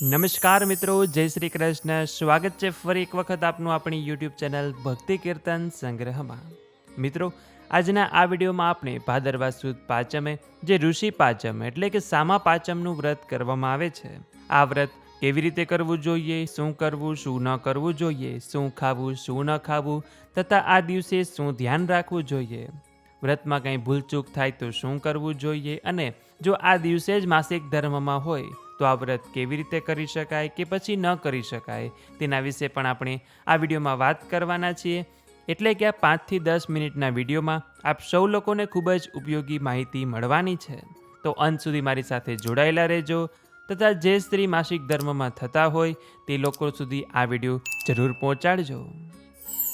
નમસ્કાર મિત્રો, જય શ્રી કૃષ્ણ. સ્વાગત છે ફરી એક વખત આપનું આપણી યુટ્યુબ ચેનલ ભક્તિ કીર્તન સંગ્રહમાં. મિત્રો, આજના આ વિડીયોમાં આપણે ભાદરવા સુદ પાંચમે જે ઋષિ પાંચમ એટલે કે સામા પાંચમનું વ્રત કરવામાં આવે છે, આ વ્રત કેવી રીતે કરવું જોઈએ, શું કરવું શું ન કરવું જોઈએ, શું ખાવું શું ન ખાવું તથા આ દિવસે શું ધ્યાન રાખવું જોઈએ, વ્રતમાં કંઈ ભૂલચૂક થાય તો શું કરવું જોઈએ, અને જો આ દિવસે જ માસિક ધર્મમાં હોય તો આ વ્રત કેવી રીતે કરી શકાય કે પછી ન કરી શકાય, તેના વિશે પણ આપણે આ વિડીયોમાં વાત કરવાના છીએ. એટલે કે આ 5 થી 10 મિનિટના વિડીયોમાં આપ સૌ લોકોને ખૂબ જ ઉપયોગી માહિતી મળવાની છે. તો અંત સુધી મારી સાથે જોડાયેલા રહેજો તથા જે સ્ત્રી માસિક ધર્મમાં થતા હોય તે લોકો સુધી આ વિડીયો જરૂર પહોંચાડજો.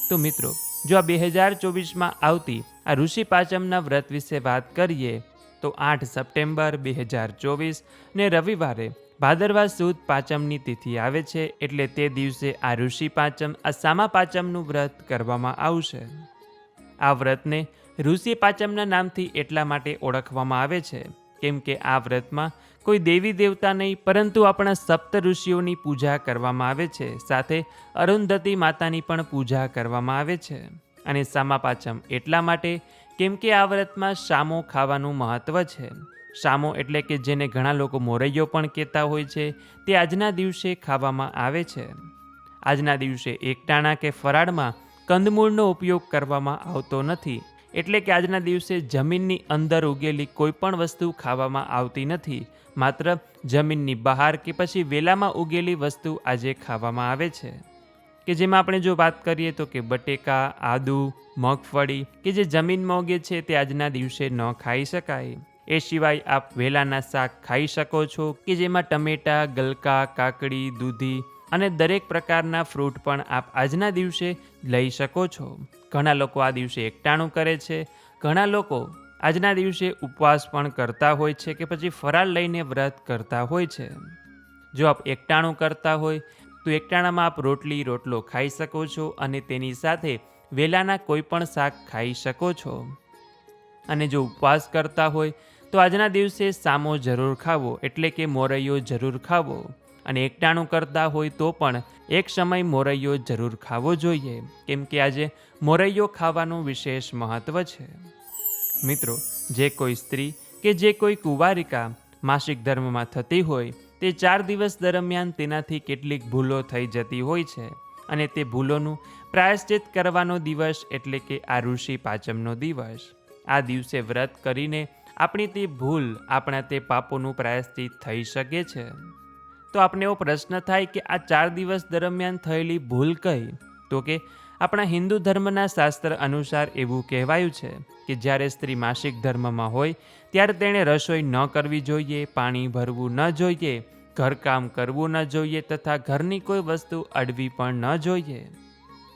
તો મિત્રો, જો આ 2024માં આવતી આ ઋષિ પાંચમના વ્રત વિશે વાત કરીએ તો 8 સપ્ટેમ્બર 2024 ને રવિવારે ભાદરવા સુદ પાંચમની તિથિ આવે છે. એટલે તે દિવસે આ ઋષિ પાંચમ આ સામા પાંચમનું વ્રત કરવામાં આવશે. આ વ્રતને ઋષિ પાંચમના નામથી એટલા માટે ઓળખવામાં આવે છે કેમ કે આ વ્રતમાં કોઈ દેવી દેવતા નહીં પરંતુ આપણા સપ્ત ઋષિઓની પૂજા કરવામાં આવે છે. સાથે અરુંધતી માતાની પણ પૂજા કરવામાં આવે છે. અને સામા પાંચમ એટલા માટે કેમ કે આ વ્રતમાં શામો ખાવાનું મહત્ત્વ છે. શામો એટલે કે જેને ઘણા લોકો મોરૈયો પણ કહેતા હોય છે, તે આજના દિવસે ખાવામાં આવે છે. આજના દિવસે એકટાણા કે ફરાળમાં કંદમૂળનો ઉપયોગ કરવામાં આવતો નથી. એટલે કે આજના દિવસે જમીનની અંદર ઉગેલી કોઈ પણ વસ્તુ ખાવામાં આવતી નથી. માત્ર જમીનની બહાર કે પછી વેલામાં ઉગેલી વસ્તુ આજે ખાવામાં આવે છે. કે જેમાં આપણે જો વાત કરીએ તો કે બટેકા, આદુ, મગફળી કે જે જમીનમાં ઉગે છે તે આજના દિવસે ન ખાઈ શકાય. એ સિવાય આપ વેલાના શાક ખાઈ શકો છો કે જેમાં ટમેટા, ગલકા, કાકડી, દૂધી અને દરેક પ્રકારના ફ્રૂટ પણ આપ આજના દિવસે લઈ શકો છો. ઘણા લોકો આ દિવસે એકટાણું કરે છે. ઘણા લોકો આજના દિવસે ઉપવાસ પણ કરતા હોય છે કે પછી ફરાળ લઈને વ્રત કરતા હોય છે. જો આપ એકટાણું કરતા હોય તો એકટાણામાં આપ રોટલો ખાઈ શકો છો અને તેની સાથે વેલાના કોઈ પણ શાક ખાઈ શકો છો. અને જો ઉપવાસ કરતા હોય તો આજના દિવસે સામો જરૂર ખાવો એટલે કે મોરૈયો જરૂર ખાવો. અને એકટાણું કરતા હોય તો પણ એક સમય મોરૈયો જરૂર ખાવો જોઈએ કેમ કે આજે મોરૈયો ખાવાનું વિશેષ મહત્ત્વ છે. મિત્રો, જે કોઈ સ્ત્રી કે જે કોઈ કુંવારિકા માસિક ધર્મમાં થતી હોય તે 4 દિવસ દરમિયાન તેનાથી કેટલીક ભૂલો થઈ જતી હોય છે અને તે ભૂલોનું પ્રાયશ્ચિત કરવાનો દિવસ એટલે કે આ ઋષિ પાંચમનો દિવસ. આ દિવસે વ્રત કરીને આપણી તે ભૂલ, આપણા તે પાપોનું પ્રાયશ્ચિત થઈ શકે છે. તો આપણે એવો પ્રશ્ન થાય કે આ 4 દિવસ દરમિયાન થયેલી ભૂલ કઈ? તો કે આપણા હિન્દુ ધર્મના શાસ્ત્ર અનુસાર એવું કહેવાયું છે કે જ્યારે સ્ત્રી માસિક ધર્મમાં હોય ત્યારે તેણે રસોઈ ન કરવી જોઈએ, પાણી ભરવું ન જોઈએ, ઘરકામ કરવું ન જોઈએ તથા ઘરની કોઈ વસ્તુ અડવી પણ ન જોઈએ,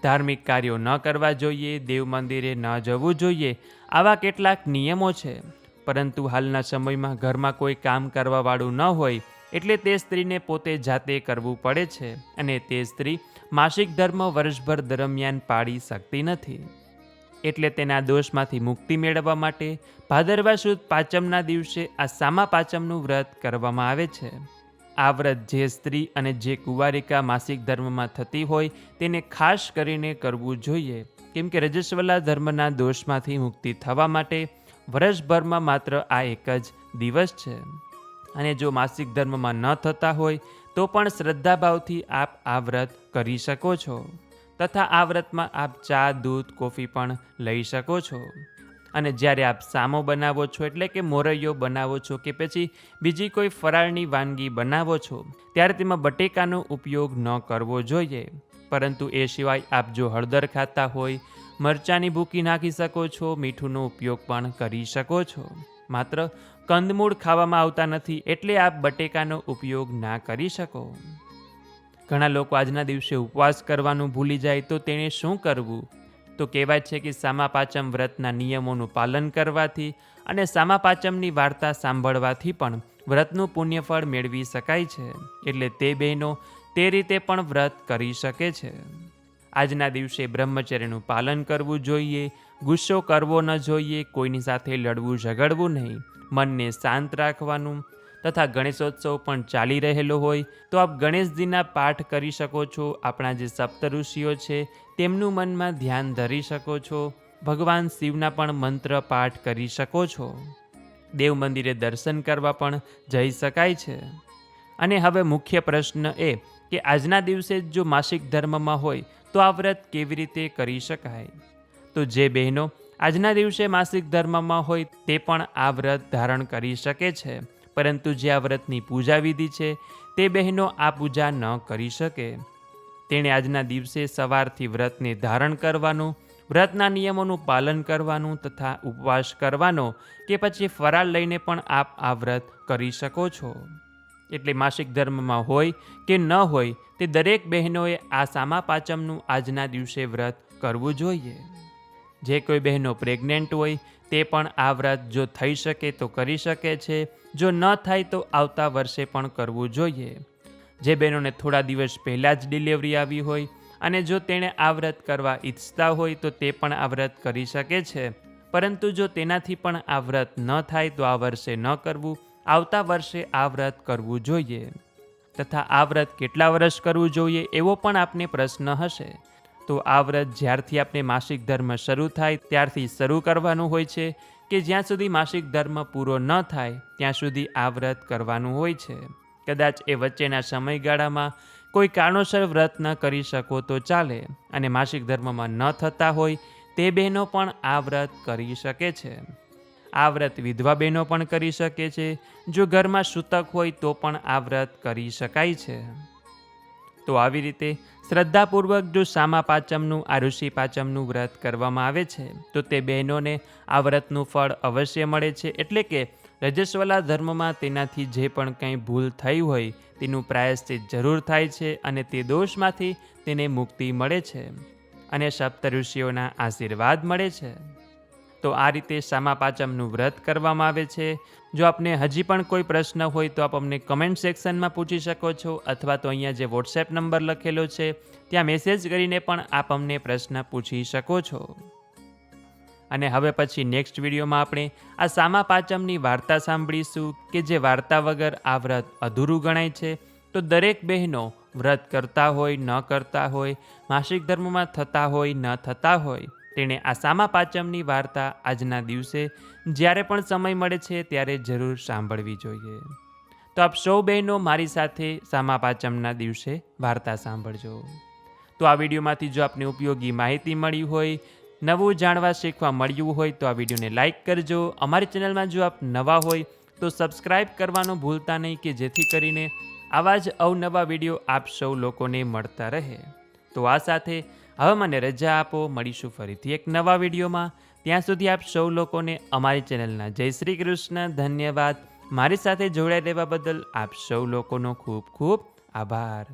ધાર્મિક કાર્યો ન કરવા જોઈએ, દેવ મંદિરે ન જવું જોઈએ. આવા કેટલાક નિયમો છે. પરંતુ હાલના સમયમાં ઘરમાં કોઈ કામ કરવાવાળું ન હોય એટલે તે સ્ત્રીને પોતે જાતે કરવું પડે છે અને તે સ્ત્રી માસિક ધર્મ વર્ષભર દરમિયાન પાળી શકતી નથી. એટલે તેના દોષમાંથી મુક્તિ મેળવવા માટે ભાદરવા સુદ પાંચમના દિવસે આ સામા પાંચમનું વ્રત કરવામાં આવે છે. આ વ્રત જે સ્ત્રી અને જે કુંવારિકા માસિક ધર્મમાં થતી હોય તેને ખાસ કરીને કરવું જોઈએ કેમ કે રજસ્વલા ધર્મના દોષમાંથી મુક્તિ થવા માટે વર્ષભરમાં માત્ર આ એક જ દિવસ છે. અને જો માસિક ધર્મમાં ન થતા હોય તો પણ શ્રદ્ધાભાવથી આપ આ વ્રત કરી શકો છો તથા આ વ્રતમાં આપ ચા, દૂધ, કોફી પણ લઈ શકો છો. અને જ્યારે આપ સામો બનાવો છો એટલે કે મોરૈયો બનાવો છો કે પછી બીજી કોઈ ફરાળની વાનગી બનાવો છો ત્યારે તેમાં બટેકાનો ઉપયોગ ન કરવો જોઈએ. પરંતુ એ સિવાય આપ જો હળદર ખાતા હોય, મરચાંની ભૂકી નાખી શકો છો, મીઠુંનો ઉપયોગ પણ કરી શકો છો. માત્ર કંદમૂળ ખાવામાં આવતા નથી એટલે આપ બટેકાનો ઉપયોગ ના કરી શકો. ઘણા લોકો આજના દિવસે ઉપવાસ કરવાનું ભૂલી જાય તો તેણે શું કરવું? તો કહેવાય છે કે સામા પાંચમ વ્રતના નિયમોનું પાલન કરવાથી અને સામા પાંચમની વાર્તા સાંભળવાથી પણ વ્રતનું પુણ્યફળ મેળવી શકાય છે. એટલે તે બહેનો તે રીતે પણ વ્રત કરી શકે છે. આજના દિવસે બ્રહ્મચર્યનું પાલન કરવું જોઈએ, ગુસ્સો કરવો ન જોઈએ, કોઈની સાથે લડવું ઝઘડવું નહીં, મનને શાંત રાખવાનું તથા ગણેશોત્સવ પણ ચાલી રહેલો હોય તો આપ ગણેશજીના પાઠ કરી શકો છો. આપણા જે સપ્ત ઋષિઓ છે તેમનું મનમાં ધ્યાન ધરી શકો છો. ભગવાન શિવના પણ મંત્ર પાઠ કરી શકો છો. દેવ મંદિરે દર્શન કરવા પણ જઈ શકાય છે. અને હવે મુખ્ય પ્રશ્ન એ કે આજના દિવસે જો માસિક ધર્મમાં હોય તો આ વ્રત કેવી રીતે કરી શકાય? તો જે બહેનો આજના દિવસે માસિક ધર્મમાં હોય તે પણ આ વ્રત ધારણ કરી શકે છે, પરંતુ જે આ વ્રતની પૂજા વિધિ છે તે બહેનો આ પૂજા ન કરી શકે. તેણે આજના દિવસે સવારથી વ્રતને ધારણ કરવાનું, વ્રતના નિયમોનું પાલન કરવાનું તથા ઉપવાસ કરવાનો કે પછી ફરાળ લઈને પણ આપ આ વ્રત કરી શકો છો. એટલે માસિક ધર્મમાં હોય કે ન હોય તે દરેક બહેનોએ આ સામા પાંચમનું આજના દિવસે વ્રત કરવું જોઈએ. જે કોઈ બહેનો પ્રેગ્નેન્ટ હોય તે પણ આ વ્રત જો થઈ શકે તો કરી શકે છે, જો ન થાય તો આવતા વર્ષે પણ કરવું જોઈએ. જે બહેનોને થોડા દિવસ પહેલાં જ ડિલિવરી આવી હોય અને જો તેણે આ વ્રત કરવા ઈચ્છતા હોય તો તે પણ આ વ્રત કરી શકે છે, પરંતુ જો તેનાથી પણ આ વ્રત ન થાય તો આ વર્ષે ન કરવું, આવતા વર્ષે આ વ્રત કરવું જોઈએ. તથા આ વ્રત કેટલા વર્ષ કરવું જોઈએ એવો પણ આપને પ્રશ્ન હશે. તો આ વ્રત જ્યારથી આપણે માસિક ધર્મ શરૂ થાય ત્યારથી શરૂ કરવાનું હોય છે કે જ્યાં સુધી માસિક ધર્મ પૂરો ન થાય ત્યાં સુધી આ વ્રત કરવાનું હોય છે. કદાચ એ વચ્ચેના સમયગાળામાં કોઈ કારણોસર વ્રત ન કરી શકો તો ચાલે, અને માસિક ધર્મમાં ન થતા હોય તે બહેનો પણ આ વ્રત કરી શકે છે. આ વ્રત વિધવા બહેનો પણ કરી શકે છે. જો ઘરમાં સૂતક હોય તો પણ આ વ્રત કરી શકાય છે. તો આવી રીતે શ્રદ્ધાપૂર્વક જો સામા પાંચમનું આ ઋષિ પાંચમનું વ્રત કરવામાં આવે છે તો તે બહેનોને આ વ્રતનું ફળ અવશ્ય મળે છે. એટલે કે રજસ્વલા ધર્મમાં તેનાથી જે પણ કંઈ ભૂલ થઈ હોય તેનું પ્રાયશ્ચિત જરૂર થાય છે અને તે દોષમાંથી તેને મુક્તિ મળે છે અને સપ્ત ઋષિઓના આશીર્વાદ મળે છે. તો આ રીતે સામા પાંચમનું વ્રત કરવામાં આવે છે. જો આપને હજી પણ કોઈ પ્રશ્ન હોય તો આપ અમને કમેન્ટ સેક્શનમાં પૂછી શકો છો, અથવા તો અહીંયા જે વોટ્સએપ નંબર લખેલો છે ત્યાં મેસેજ કરીને પણ આપ અમને પ્રશ્ન પૂછી શકો છો. અને હવે પછી નેક્સ્ટ વિડીયોમાં આપણે આ સામા પાંચમની વાર્તા સાંભળીશું કે જે વાર્તા વગર આ વ્રત અધૂરું ગણાય છે. તો દરેક બહેનો વ્રત કરતા હોય ન કરતા હોય, માસિક ધર્મમાં થતા હોય ન થતા હોય, તેણે આ સામા પાંચમની વાર્તા આજના દિવસે જ્યારે પણ સમય મળે છે ત્યારે જરૂર સાંભળવી જોઈએ. તો આપ સૌ બહેનો મારી સાથે સામા પાંચમના દિવસે વાર્તા સાંભળજો. તો આ વિડીયોમાંથી જો આપને ઉપયોગી માહિતી મળી હોય, નવું જાણવા શીખવા મળ્યું હોય તો આ વિડીયોને લાઇક કરજો. અમારી ચેનલમાં જો આપ નવા હોય તો સબસ્ક્રાઈબ કરવાનું ભૂલતા નહીં કે જેથી કરીને આવા જ અવનવા વિડીયો આપ સૌ લોકોને મળતા રહે. તો આ સાથે હવે મને રજા આપો, મળીશું ફરીથી એક નવા વિડીયોમાં. ત્યાં સુધી આપ સૌ લોકોને અમારી ચેનલના જય શ્રી કૃષ્ણ. ધન્યવાદ. મારી સાથે જોડાઈ રહેવા બદલ આપ સૌ લોકોનો ખૂબ ખૂબ આભાર.